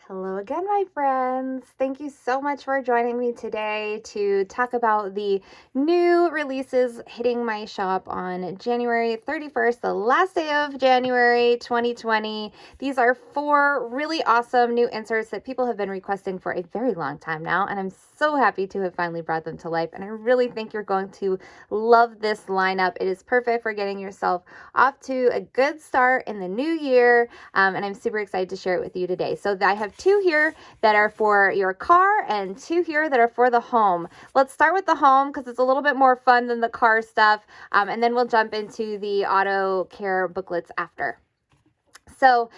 Hello again, my friends. Thank you so much for joining me today to talk about the new releases hitting my shop on January 31st, the last day of January 2020. These are 4 really awesome new inserts that people have been requesting for a very long time now, and I'm so happy to have finally brought them to life, and I really think you're going to love this lineup. It is perfect for getting yourself off to a good start in the new year, and I'm super excited to share it with you today. So I have 2 here that are for your car and 2 here that are for the home. Let's start with the home because it's a little bit more fun than the car stuff, and then we'll jump into the auto care booklets after. So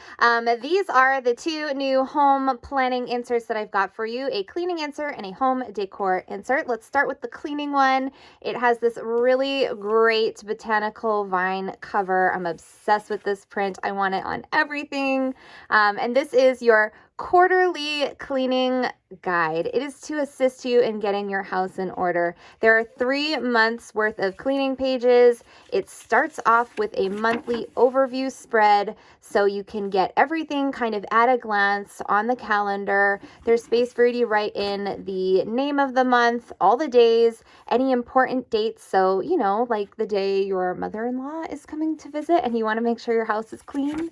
these are the 2 new home planning inserts that I've got for you, a cleaning insert and a home decor insert. Let's start with the cleaning one. It has this really great botanical vine cover. I'm obsessed with this print. I want it on everything. And this is your quarterly cleaning guide. It is to assist you in getting your house in order. There are 3 months worth of cleaning pages. It starts off with a monthly overview spread so you can get everything kind of at a glance on the calendar. There's space for you to write in the name of the month, all the days, any important dates. So, like the day your mother-in-law is coming to visit and you want to make sure your house is clean.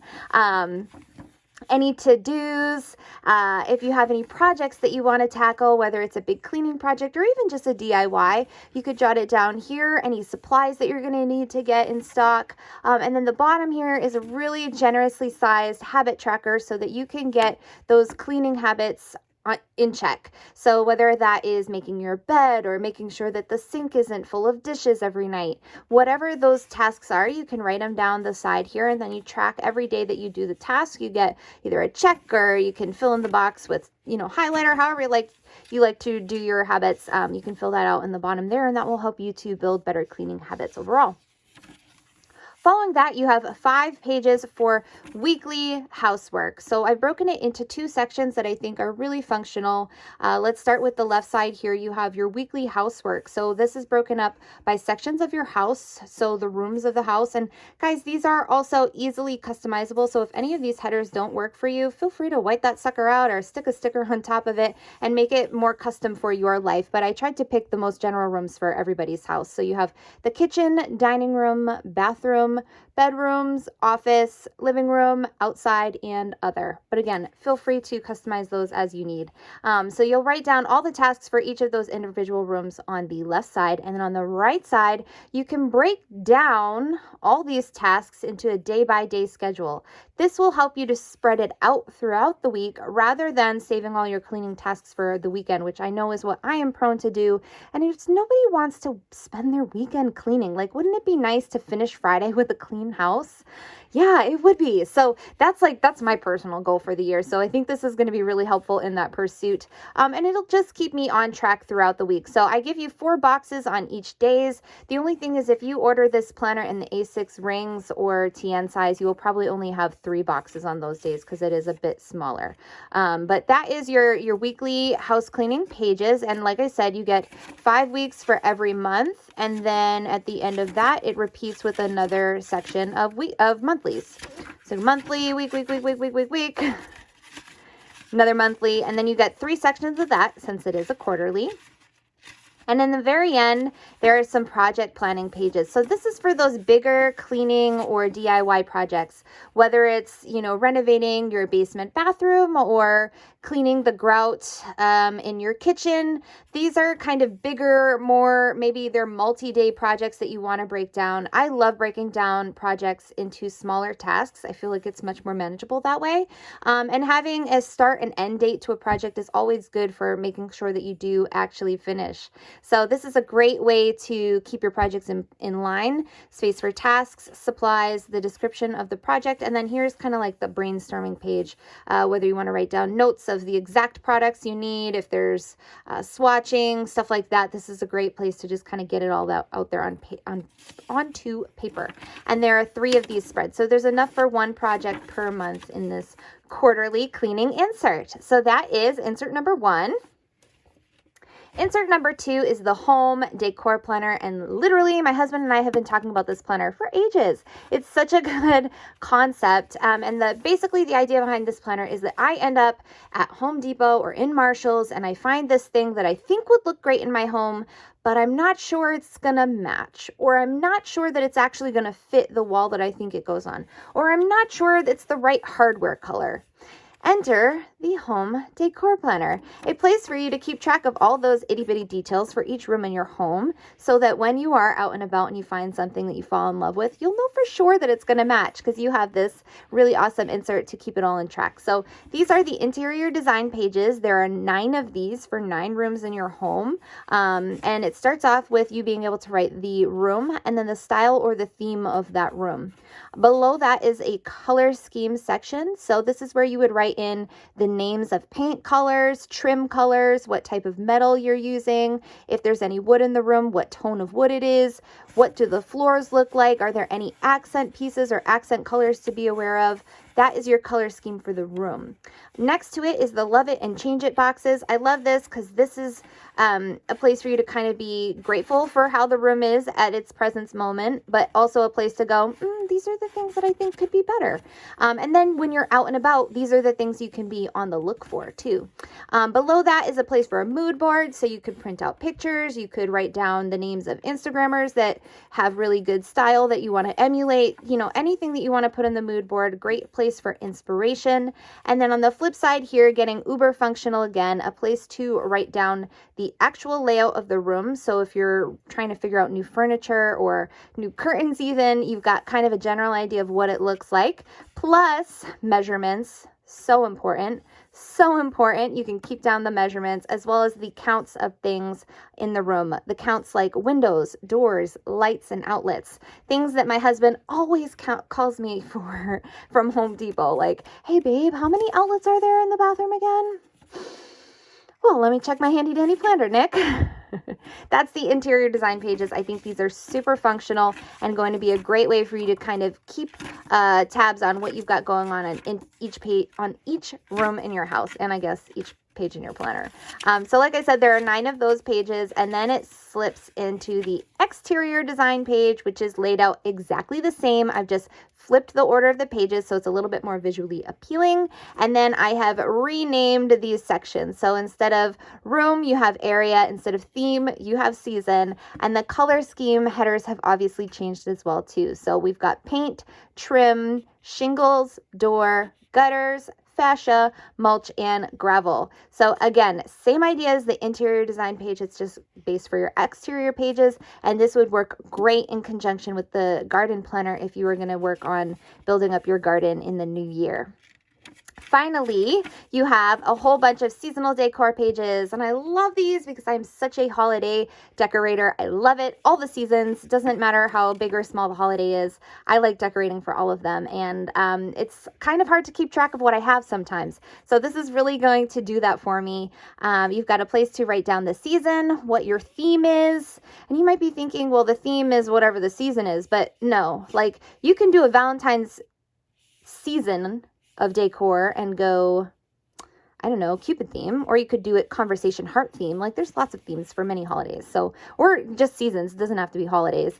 Any to-dos, if you have any projects that you want to tackle, whether it's a big cleaning project or even just a DIY, you could jot it down here, any supplies that you're going to need to get in stock. And then the bottom here is a really generously sized habit tracker so that you can get those cleaning habits in check. So whether that is making your bed or making sure that the sink isn't full of dishes every night, whatever those tasks are, you can write them down the side here, and then you track every day that you do the task. You get either a check or you can fill in the box with, highlighter, however you like to do your habits. You can fill that out in the bottom there, and that will help you to build better cleaning habits overall. Following that, you have 5 pages for weekly housework. So I've broken it into 2 sections that I think are really functional. Let's start with the left side here. You have your weekly housework. So this is broken up by sections of your house, so the rooms of the house. And guys, these are also easily customizable. So if any of these headers don't work for you, feel free to white that sucker out or stick a sticker on top of it and make it more custom for your life. But I tried to pick the most general rooms for everybody's house. So you have the kitchen, dining room, bathroom, bedrooms, office, living room, outside, and other. But again, feel free to customize those as you need. So you'll write down all the tasks for each of those individual rooms on the left side. And then on the right side, you can break down all these tasks into a day-by-day schedule. This will help you to spread it out throughout the week rather than saving all your cleaning tasks for the weekend, which I know is what I am prone to do. And it's nobody wants to spend their weekend cleaning. Like, wouldn't it be nice to finish Friday with a clean house? Yeah, it would be. So that's my personal goal for the year. So I think this is going to be really helpful in that pursuit. And it'll just keep me on track throughout the week. So I give you 4 boxes on each days. The only thing is if you order this planner in the A6 rings or TN size, you will probably only have 3 boxes on those days because it is a bit smaller. But that is your weekly house cleaning pages. And like I said, you get 5 weeks for every month. And then at the end of that, it repeats with another section of monthlies. So monthly, week, another monthly, and then you get 3 sections of that since it is a quarterly. And in the very end, there are some project planning pages. So this is for those bigger cleaning or DIY projects, whether it's, renovating your basement bathroom or cleaning the grout in your kitchen. These are kind of bigger, more, maybe they're multi-day projects that you want to break down. I love breaking down projects into smaller tasks. I feel like it's much more manageable that way. And having a start and end date to a project is always good for making sure that you do actually finish. So this is a great way to keep your projects in line. Space for tasks, supplies, the description of the project, and then here's kind of like the brainstorming page, whether you want to write down notes of the exact products you need, if there's swatching, stuff like that. This is a great place to just kind of get it all out there onto paper. And there are 3 of these spreads. So there's enough for 1 project per month in this quarterly cleaning insert. So that is insert number 1. Insert number 2 is the Home Decor planner, and literally my husband and I have been talking about this planner for ages. It's such a good concept, and basically the idea behind this planner is that I end up at Home Depot or in Marshall's and I find this thing that I think would look great in my home, but I'm not sure it's gonna match, or I'm not sure that it's actually gonna fit the wall that I think it goes on, or I'm not sure it's the right hardware color. Enter the Home Decor Planner, a place for you to keep track of all those itty bitty details for each room in your home, so that when you are out and about and you find something that you fall in love with, you'll know for sure that it's going to match because you have this really awesome insert to keep it all in track. So these are the interior design pages. There are 9 of these for 9 rooms in your home. And it starts off with you being able to write the room and then the style or the theme of that room. Below that is a color scheme section. So this is where you would write in the names of paint colors, trim colors, what type of metal you're using, if there's any wood in the room, what tone of wood it is, what do the floors look like, are there any accent pieces or accent colors to be aware of. That is your color scheme for the room. Next to it is the love it and change it boxes. I love this because this is a place for you to kind of be grateful for how the room is at its present moment, but also a place to go, these are the things that I think could be better. And then when you're out and about, these are the things you can be on the look for too. Below that is a place for a mood board. So you could print out pictures. You could write down the names of Instagrammers that have really good style that you want to emulate. You know, anything that you want to put in the mood board, great place for inspiration. And then on the flip side here, getting uber functional again, a place to write down the actual layout of the room. So if you're trying to figure out new furniture or new curtains even, you've got kind of a general idea of what it looks like, plus measurements. So important. So important. You can keep down the measurements as well as the counts of things in the room. The counts like windows, doors, lights, and outlets. Things that my husband always calls me for from Home Depot. Like, hey babe, how many outlets are there in the bathroom again? Well, let me check my handy dandy planner, Nick. That's the interior design pages. I think these are super functional and going to be a great way for you to kind of keep tabs on what you've got going on in each page, on each room in your house, and I guess each page in your planner. So like I said, there are 9 of those pages, and then it slips into the exterior design page, which is laid out exactly the same. I've just flipped the order of the pages so it's a little bit more visually appealing. And then I have renamed these sections. So instead of room, you have area. Instead of theme, you have season. And the color scheme headers have obviously changed as well too. So we've got paint, trim, shingles, door, gutters, fascia, mulch, and gravel. So again, same idea as the interior design page. It's just based for your exterior pages. And this would work great in conjunction with the garden planner if you were going to work on building up your garden in the new year. Finally, you have a whole bunch of seasonal decor pages, and I love these because I'm such a holiday decorator. I love it. All the seasons, doesn't matter how big or small the holiday is. I like decorating for all of them, and it's kind of hard to keep track of what I have sometimes. So this is really going to do that for me. You've got a place to write down the season, what your theme is, and you might be thinking, well, the theme is whatever the season is, but no, like you can do a Valentine's season of decor and go, I don't know, Cupid theme, or you could do it conversation heart theme. Like there's lots of themes for many holidays. So, or just seasons, it doesn't have to be holidays.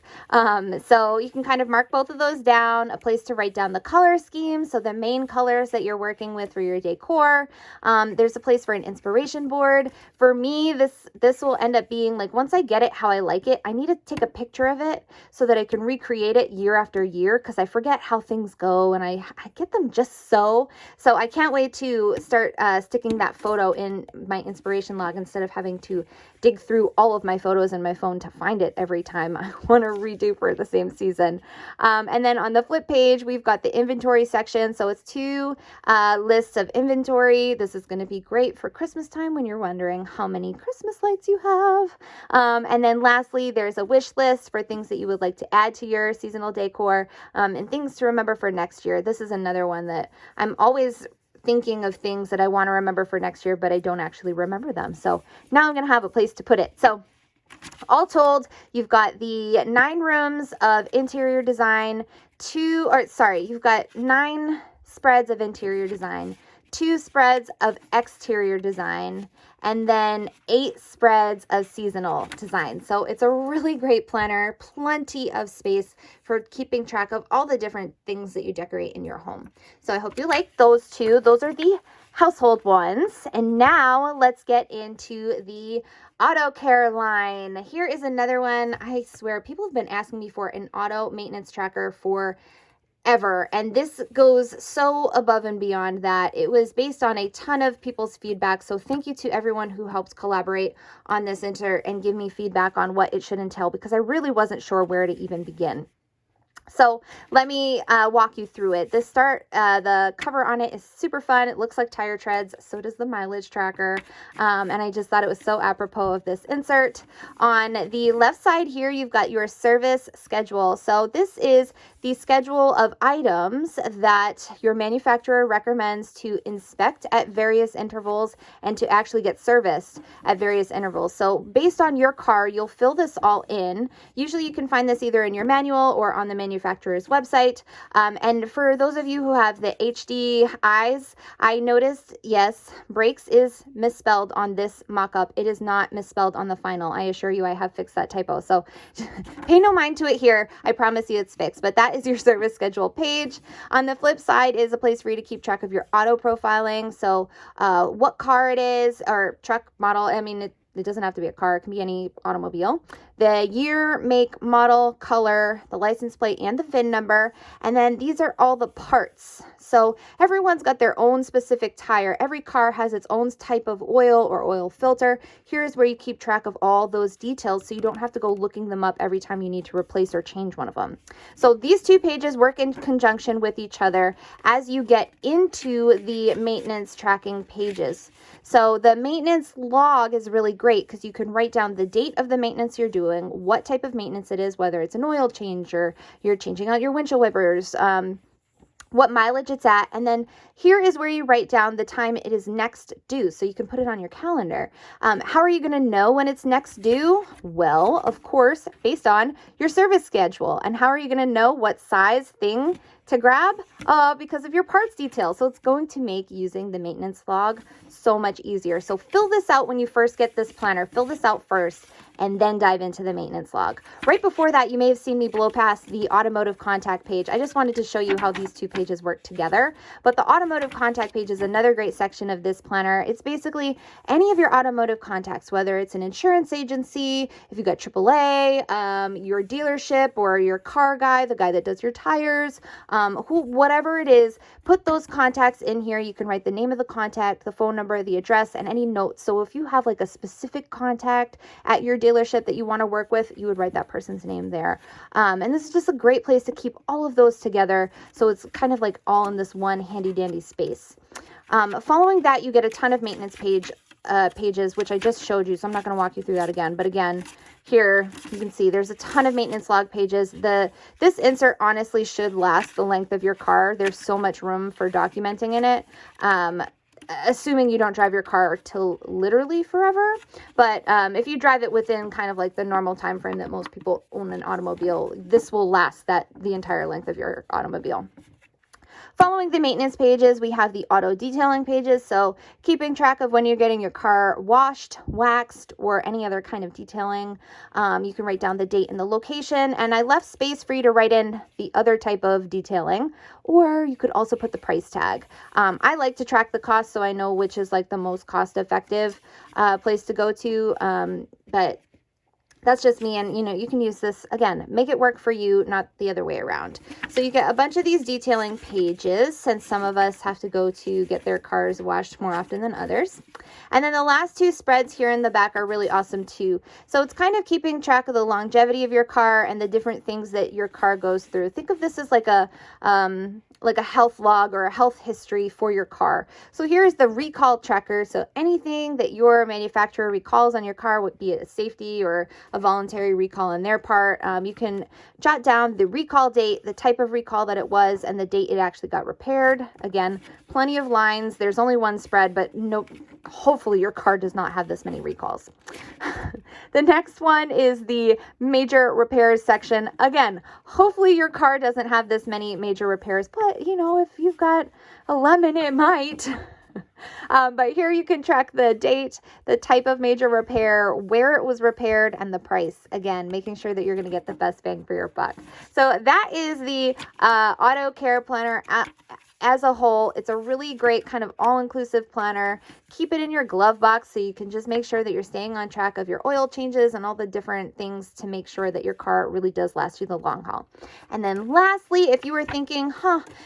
So you can kind of mark both of those down, a place to write down the color scheme. So the main colors that you're working with for your decor. There's a place for an inspiration board. For me, this will end up being like, once I get it how I like it, I need to take a picture of it so that I can recreate it year after year, because I forget how things go and I get them just so. So I can't wait to start sticking that photo in my inspiration log instead of having to dig through all of my photos in my phone to find it every time I want to redo for the same season. And then on the flip page, we've got the inventory section. So it's 2 lists of inventory. This is going to be great for Christmas time when you're wondering how many Christmas lights you have. And then lastly, there's a wish list for things that you would like to add to your seasonal decor and things to remember for next year. This is another one that I'm always thinking of things that I want to remember for next year, but I don't actually remember them. So now I'm going to have a place to put it. So all told, you've got the 9 rooms of interior design, you've got 9 spreads of interior design, 2 spreads of exterior design, and then 8 spreads of seasonal design. So it's a really great planner, plenty of space for keeping track of all the different things that you decorate in your home. So I hope you like those 2. Those are the household ones. And now let's get into the auto care line. Here is another one. I swear people have been asking me for an auto maintenance tracker for ever, and this goes so above and beyond that. It was based on a ton of people's feedback, so thank you to everyone who helps collaborate on this and give me feedback on what it should entail, because I really wasn't sure where to even begin. So let me walk you through it. The cover on it is super fun. It looks like tire treads. So does the mileage tracker. And I just thought it was so apropos of this insert. On the left side here, you've got your service schedule. So this is the schedule of items that your manufacturer recommends to inspect at various intervals and to actually get serviced at various intervals. So based on your car, you'll fill this all in. Usually you can find this either in your manual or on the manufacturer's website. And for those of you who have the HD eyes, I noticed, yes, brakes is misspelled on this mock-up. It is not misspelled on the final. I assure you I have fixed that typo. So pay no mind to it here. I promise you it's fixed. But that is your service schedule page. On the flip side is a place for you to keep track of your auto profiling. So what car it is, or truck model. I mean, it doesn't have to be a car. It can be any automobile. The year, make, model, color, the license plate, and the VIN number. And then these are all the parts. So everyone's got their own specific tire. Every car has its own type of oil or oil filter. Here's where you keep track of all those details so you don't have to go looking them up every time you need to replace or change one of them. So these 2 pages work in conjunction with each other as you get into the maintenance tracking pages. So the maintenance log is really great because you can write down the date of the maintenance you're doing, what type of maintenance it is, whether it's an oil change or you're changing out your windshield wipers, what mileage it's at, and then here is where you write down the time it is next due, so you can put it on your calendar. How are you going to know when it's next due? Well, of course, based on your service schedule. And how are you going to know what size thing to grab? Because of your parts detail. So it's going to make using the maintenance log so much easier. So fill this out when you first get this planner. Fill this out first and then dive into the maintenance log. Right before that, you may have seen me blow past the automotive contact page. I just wanted to show you how these 2 pages work together. But the automotive contact page is another great section of this planner. It's basically any of your automotive contacts, whether it's an insurance agency, if you got AAA, your dealership or your car guy, the guy that does your tires, whatever it is, put those contacts in here. You can write the name of the contact, the phone number, the address, and any notes. So if you have like a specific contact at your dealership that you want to work with, you would write that person's name there. And this is just a great place to keep all of those together. So it's kind of like all in this one handy dandy space. Following that, you get a ton of maintenance pages, which I just showed you. So I'm not going to walk you through that again. But again, here you can see there's a ton of maintenance log pages. This insert honestly should last the length of your car. There's so much room for documenting in it. Assuming you don't drive your car till literally forever. But if you drive it within kind of like the normal time frame that most people own an automobile, this will last the entire length of your automobile. Following the maintenance pages, we have the auto detailing pages. So keeping track of when you're getting your car washed, waxed, or any other kind of detailing. You can write down the date and the location. And I left space for you to write in the other type of detailing, or you could also put the price tag. I like to track the cost so I know which is like the most cost effective place to go to. But that's just me, and you can use this, again, make it work for you, not the other way around. So you get a bunch of these detailing pages, since some of us have to go to get their cars washed more often than others. And then the last 2 spreads here in the back are really awesome too. So it's kind of keeping track of the longevity of your car and the different things that your car goes through. Think of this as like a health log or a health history for your car. So here's the recall tracker. So anything that your manufacturer recalls on your car, would be a safety or a voluntary recall on their part. You can jot down the recall date, the type of recall that it was, and the date it actually got repaired. Again, plenty of lines. There's only 1 spread, but hopefully your car does not have this many recalls. The next one is the major repairs section. Again, hopefully your car doesn't have this many major repairs, but if you've got a lemon, it might. But here you can track the date, the type of major repair, where it was repaired, and the price. Again, making sure that you're going to get the best bang for your buck. So that is the Auto Care Planner as a whole. It's a really great kind of all-inclusive planner. Keep it in your glove box so you can just make sure that you're staying on track of your oil changes and all the different things to make sure that your car really does last you the long haul. And then lastly, if you were thinking,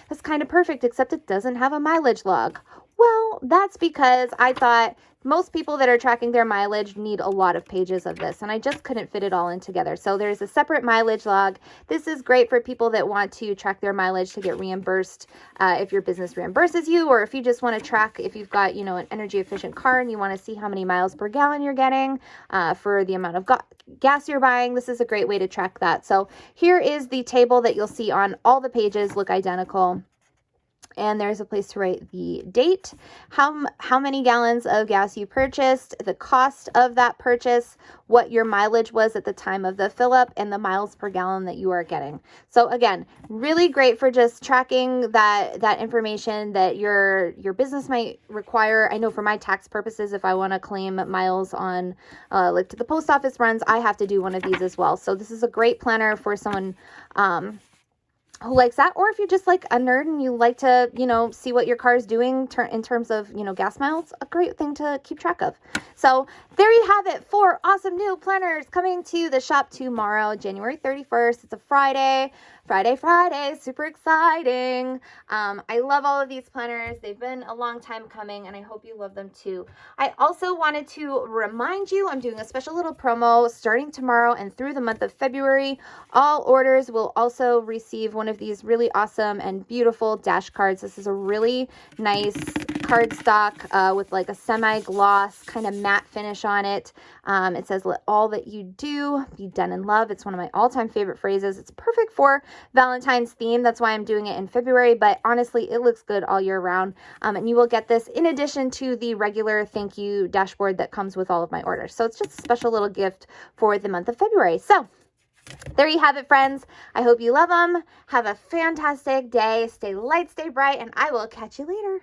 that's kind of perfect, except it doesn't have a mileage log. Well, that's because I thought most people that are tracking their mileage need a lot of pages of this, and I just couldn't fit it all in together. So there's a separate mileage log. This is great for people that want to track their mileage to get reimbursed if your business reimburses you, or if you just want to track if you've got, an energy efficient car and you want to see how many miles per gallon you're getting for the amount of gas you're buying. This is a great way to track that. So here is the table that you'll see on all the pages, look identical. And there's a place to write the date, how many gallons of gas you purchased, the cost of that purchase, what your mileage was at the time of the fill up, and the miles per gallon that you are getting. So again, really great for just tracking that information that your business might require. I know for my tax purposes, if I want to claim miles on like to the post office runs, I have to do one of these as well. So this is a great planner for someone who likes that, or if you're just like a nerd and you like to, see what your car is doing in terms of, gas miles, a great thing to keep track of. So there you have it, 4 awesome new planners coming to the shop tomorrow, January 31st. It's a Friday, super exciting. I love all of these planners. They've been a long time coming, and I hope you love them too. I also wanted to remind you, I'm doing a special little promo starting tomorrow and through the month of February. All orders will also receive one of these really awesome and beautiful dash cards. This is a really nice cardstock with like a semi-gloss kind of matte finish on it. It says, "Let all that you do be done in love." It's one of my all-time favorite phrases. It's perfect for Valentine's theme. That's why I'm doing it in February, but honestly, it looks good all year round. And you will get this in addition to the regular thank you dashboard that comes with all of my orders. So it's just a special little gift for the month of February. So there you have it, friends. I hope you love them. Have a fantastic day. Stay light, stay bright, and I will catch you later.